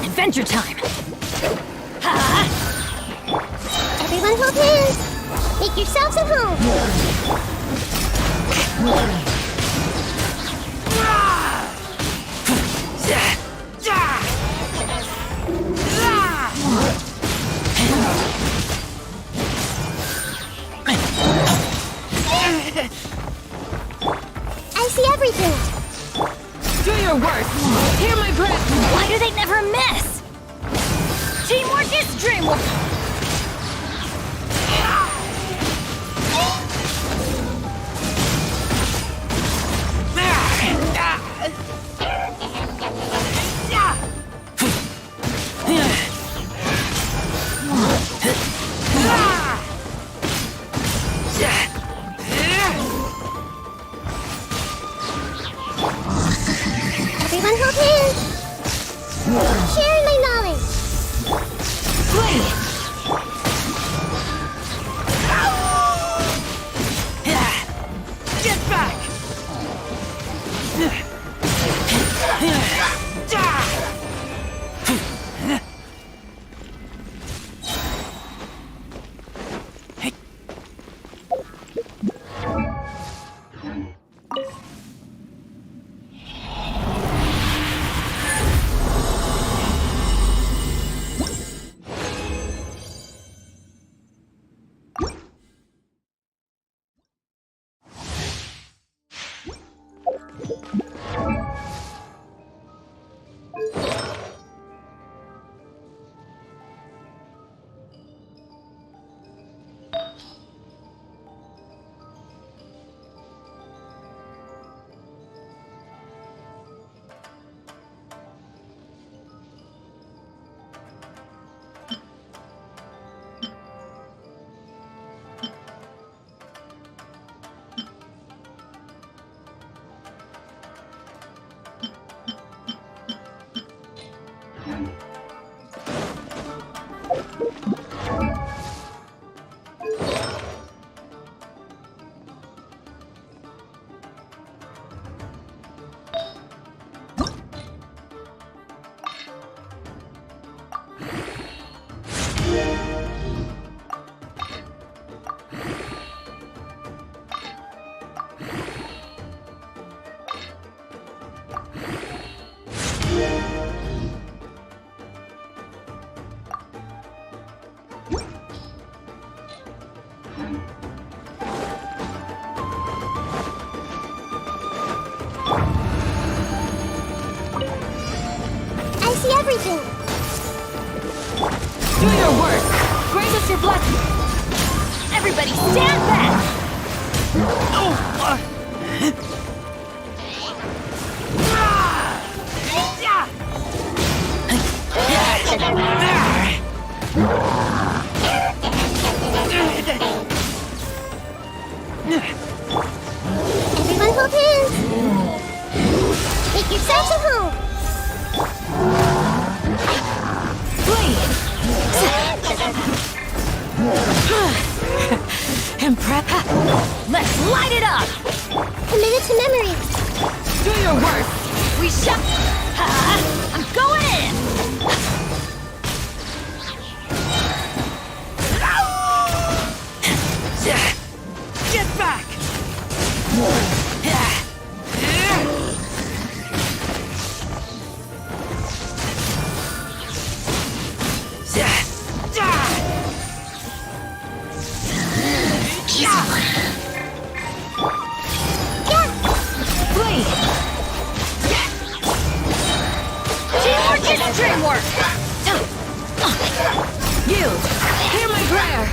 Speaker 5: Adventure time!
Speaker 2: Everyone hold hands! Make yourselves at home! I see everything!
Speaker 5: Do your worst! Hear my breath! Why do they never miss? Teamwork is dreamwork!
Speaker 2: everything!
Speaker 3: Do your work! Grant us your blessing! Everybody stand back!
Speaker 2: Everyone hold hands! Make yourselves at home!
Speaker 3: Let's light it up!
Speaker 2: Commit it to memory!
Speaker 3: Do your work! We shall... I'm going in! Get back! Teamwork is dreamwork! You, hear my prayer!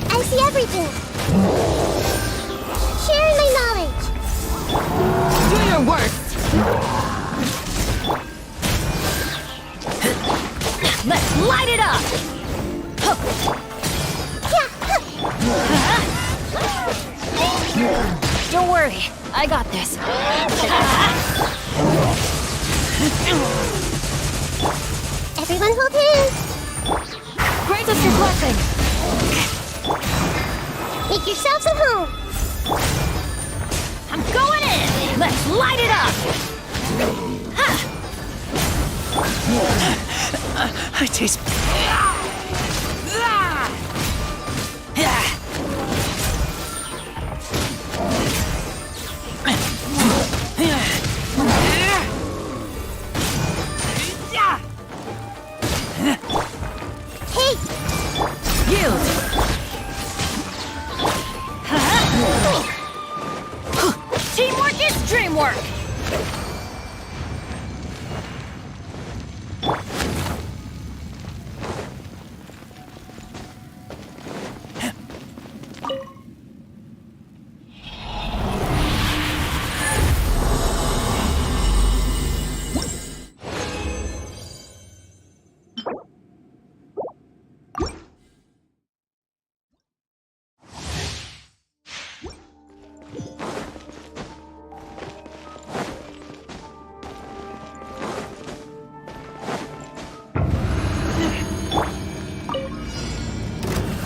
Speaker 2: I see everything! Sharing my knowledge!
Speaker 3: Do your worst! Let's light it up! Don't worry, I got this.
Speaker 2: Everyone hold hands!
Speaker 3: Grant us your blessing!
Speaker 2: Make yourselves at home!
Speaker 3: I'm going in! Let's light it up!
Speaker 12: I taste...
Speaker 2: Hey!
Speaker 3: Yield! Teamwork is dreamwork!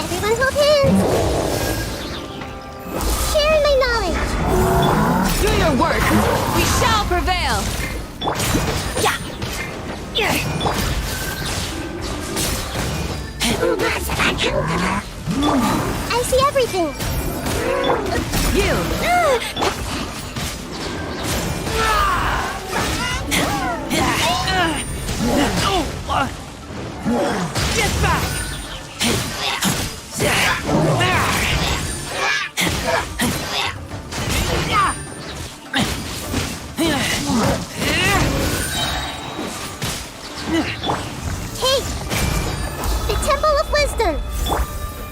Speaker 2: Everyone hold hands! Sharing my knowledge!
Speaker 3: Do your work! We shall prevail! Yeah!
Speaker 2: I see everything.
Speaker 8: Get back!
Speaker 2: Hey! The Temple of Wisdom!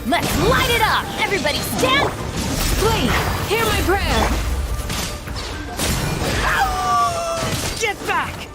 Speaker 5: Let's light it up! Everybody stand! Please, hear my prayer!
Speaker 8: Get back!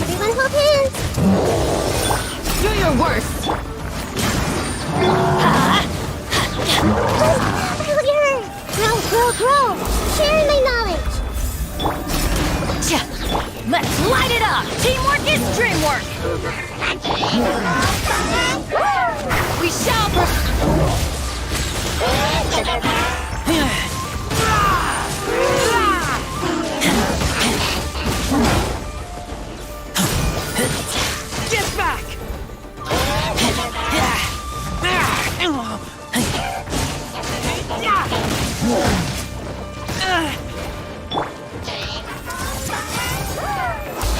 Speaker 2: Everyone hold hands!
Speaker 5: Do your worst!
Speaker 2: Grow! Sharing my knowledge!
Speaker 5: Let's light it up! Teamwork is dreamwork! We shall
Speaker 8: Get back!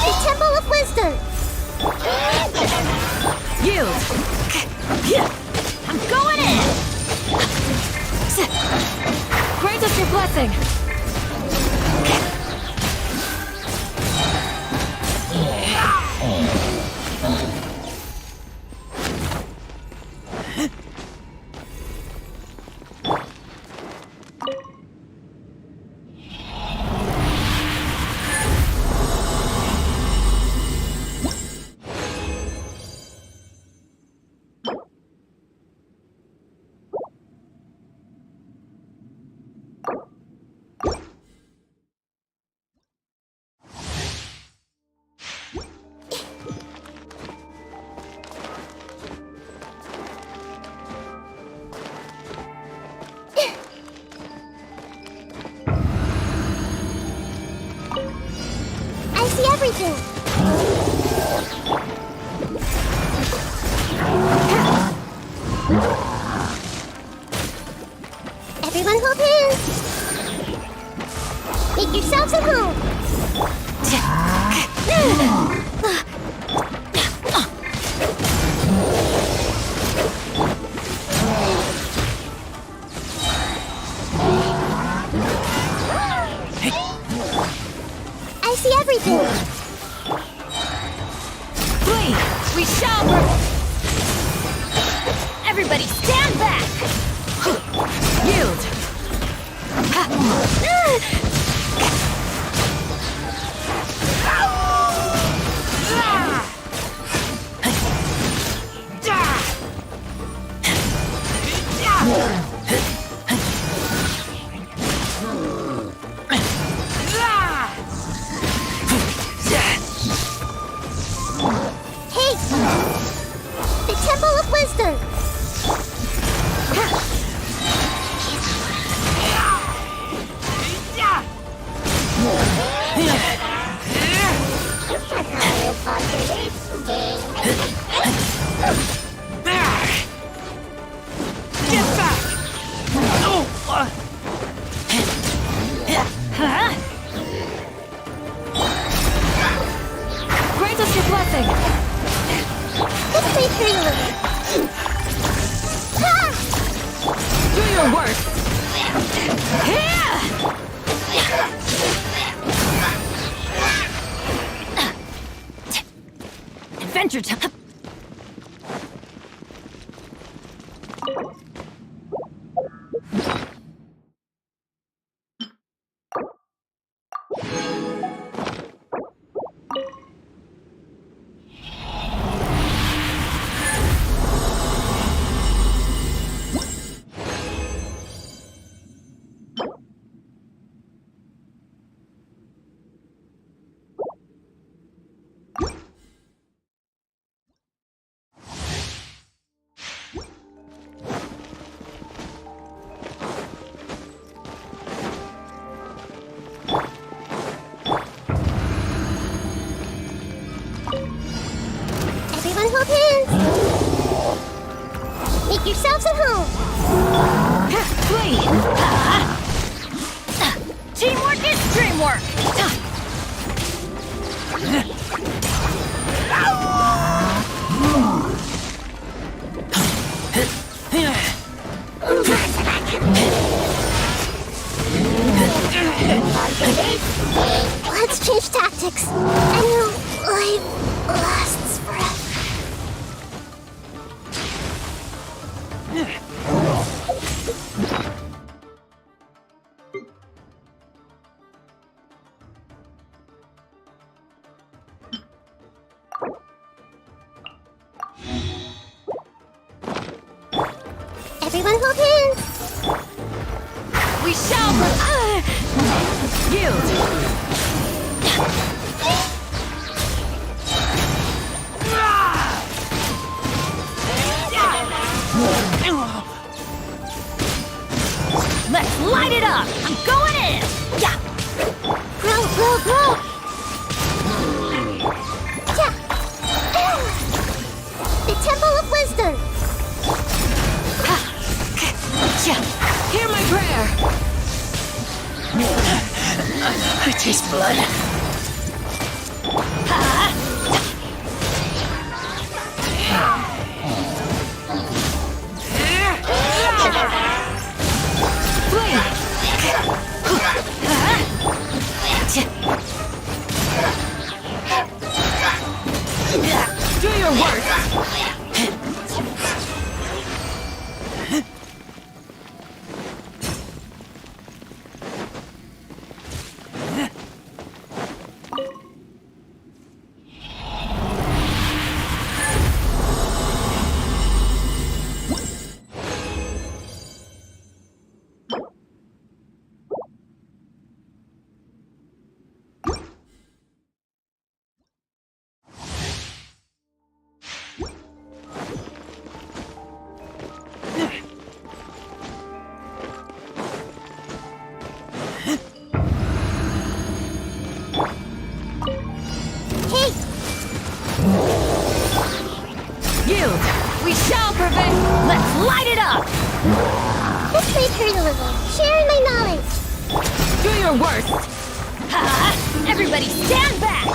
Speaker 2: The Temple of Wisdom!
Speaker 5: yield! I'm going in! Grant us your blessing!
Speaker 2: I see everything! Everyone hold hands! Make yourselves at home! I see everything!
Speaker 5: Please, we shall... Everybody stand back! Yield!
Speaker 2: Hey! The Temple of Wisdom!
Speaker 3: Get back! Grant us your blessing!
Speaker 2: Let's wait for a little.
Speaker 3: Do your worst! Adventure time!
Speaker 2: Everyone hold hands. Make yourselves at home.
Speaker 3: Flee! Teamwork is dreamwork!
Speaker 2: Let's change tactics. I know life lasts forever. Everyone hold hands.
Speaker 3: We shall yield! Let's light it up! I'm going in! Yeah!
Speaker 2: Grow, grow, grow. Yeah. The Temple of Wisdom.
Speaker 3: Hear my prayer!
Speaker 5: I taste blood.
Speaker 3: Do your worst! Yield! We shall prevail! Let's light it up!
Speaker 2: Let's make her a little. Sharing my knowledge.
Speaker 3: Do your worst! Everybody stand back!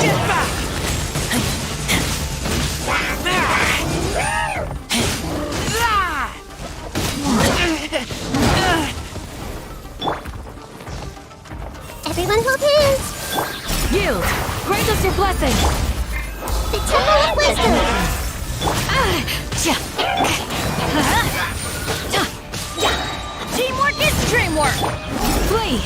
Speaker 3: Get back!
Speaker 2: Everyone hold hands.
Speaker 3: Yield! Grant us your blessing!
Speaker 2: The Temple of Wisdom.
Speaker 3: Teamwork is dreamwork! Flee!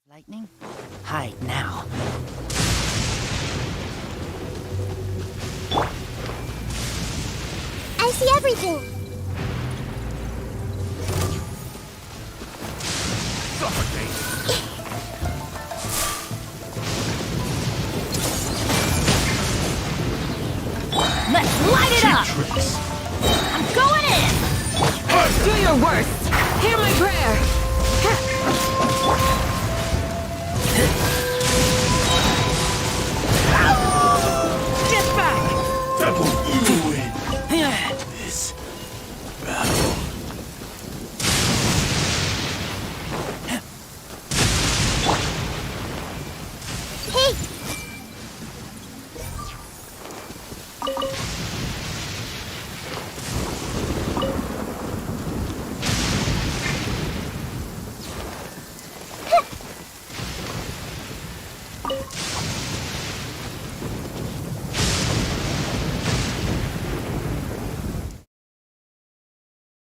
Speaker 13: Lightning? tight now.
Speaker 2: I see everything.
Speaker 5: Let's light it up! I'm going in! Do your worst! Hear my prayer!